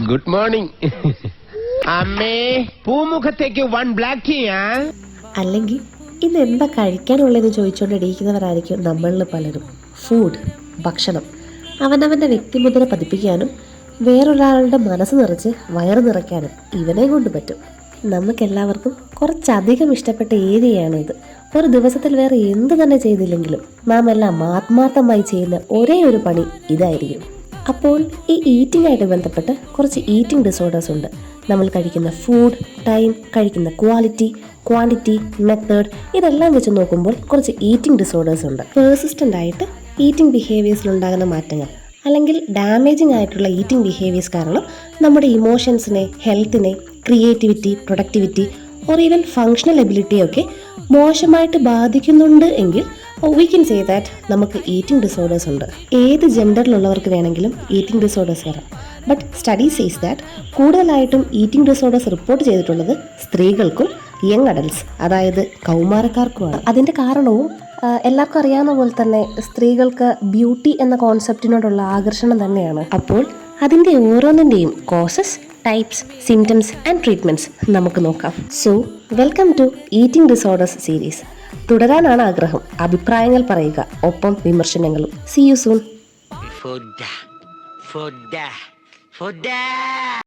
Good morning. അമ്മേ, പൂമുഖത്തേക്ക് 1 black ടീയാ. അല്ലെങ്കിൽ ഇന്ന് എന്താ കഴിക്കാനുള്ളതെന്ന് ചോദിച്ചുകൊണ്ടിരിക്കുന്നവരായിരിക്കും നമ്മളിൽ പലരും. ഫുഡ്, ഭക്ഷണം, അവനവൻ്റെ വ്യക്തിമുദ്ര പതിപ്പിക്കാനും വേറൊരാളുടെ മനസ്സ് നിറച്ച് വയറ് നിറയ്ക്കാനും ഇവനെ കൊണ്ട് പറ്റും. നമുക്കെല്ലാവർക്കും കുറച്ചധികം ഇഷ്ടപ്പെട്ട ഏരിയയാണ് ഇത്. ഒരു ദിവസത്തിൽ വേറെ എന്ത് തന്നെ ചെയ്തില്ലെങ്കിലും നാം എല്ലാം ആത്മാർത്ഥമായി ചെയ്യുന്ന ഒരേ ഒരു പണി ഇതായിരിക്കും. അപ്പോൾ ഈ ഈറ്റിംഗ് ആയിട്ട് ബന്ധപ്പെട്ട് കുറച്ച് ഈറ്റിംഗ് ഡിസോർഡേഴ്സ് ഉണ്ട്. നമ്മൾ കഴിക്കുന്ന ഫുഡ്, ടൈം, കഴിക്കുന്ന ക്വാളിറ്റി, ക്വാണ്ടിറ്റി, മെത്തേഡ്, ഇതെല്ലാം വെച്ച് നോക്കുമ്പോൾ കുറച്ച് ഈറ്റിംഗ് ഡിസോർഡേഴ്സ് ഉണ്ട്. പേഴ്സിസ്റ്റൻ്റ് ആയിട്ട് ഈറ്റിംഗ് ബിഹേവിയേഴ്സിലുണ്ടാകുന്ന മാറ്റങ്ങൾ അല്ലെങ്കിൽ ഡാമേജിങ് ആയിട്ടുള്ള ഈറ്റിംഗ് ബിഹേവിയേഴ്സ് കാരണം നമ്മുടെ ഇമോഷൻസിനെ, ഹെൽത്തിനെ, creativity, productivity or even functional എബിലിറ്റിയൊക്കെ മോശമായിട്ട് ബാധിക്കുന്നുണ്ട് എങ്കിൽ വി കൻ സേ ദാറ്റ് നമുക്ക് ഈറ്റിംഗ് ഡിസോർഡേഴ്സ് ഉണ്ട്. ഏത് ജെൻഡറിലുള്ളവർക്ക് വേണമെങ്കിലും ഈറ്റിംഗ് ഡിസോർഡേഴ്സ് വരാം. ബട്ട് സ്റ്റഡി സേസ് ദാറ്റ് കൂടുതലായിട്ടും ഈറ്റിംഗ് ഡിസോർഡേഴ്സ് റിപ്പോർട്ട് ചെയ്തിട്ടുള്ളത് സ്ത്രീകൾക്കും യങ് അഡൽട്സ്, അതായത് കൗമാരക്കാർക്കുമാണ്. അതിൻ്റെ കാരണവും എല്ലാവർക്കും അറിയാവുന്ന പോലെ തന്നെ സ്ത്രീകൾക്ക് ബ്യൂട്ടി എന്ന കോൺസെപ്റ്റിനോടുള്ള ആകർഷണം തന്നെയാണ്. അപ്പോൾ അതിൻ്റെ ഓരോന്നിൻ്റെയും causes, types, symptoms and treatments നമുക്ക് നോക്കാം. So welcome to eating disorders series. തുടരാനാണ് ആഗ്രഹം. അഭിപ്രായങ്ങൾ പറയുക, ഒപ്പം വിമർശനങ്ങളും. See you soon.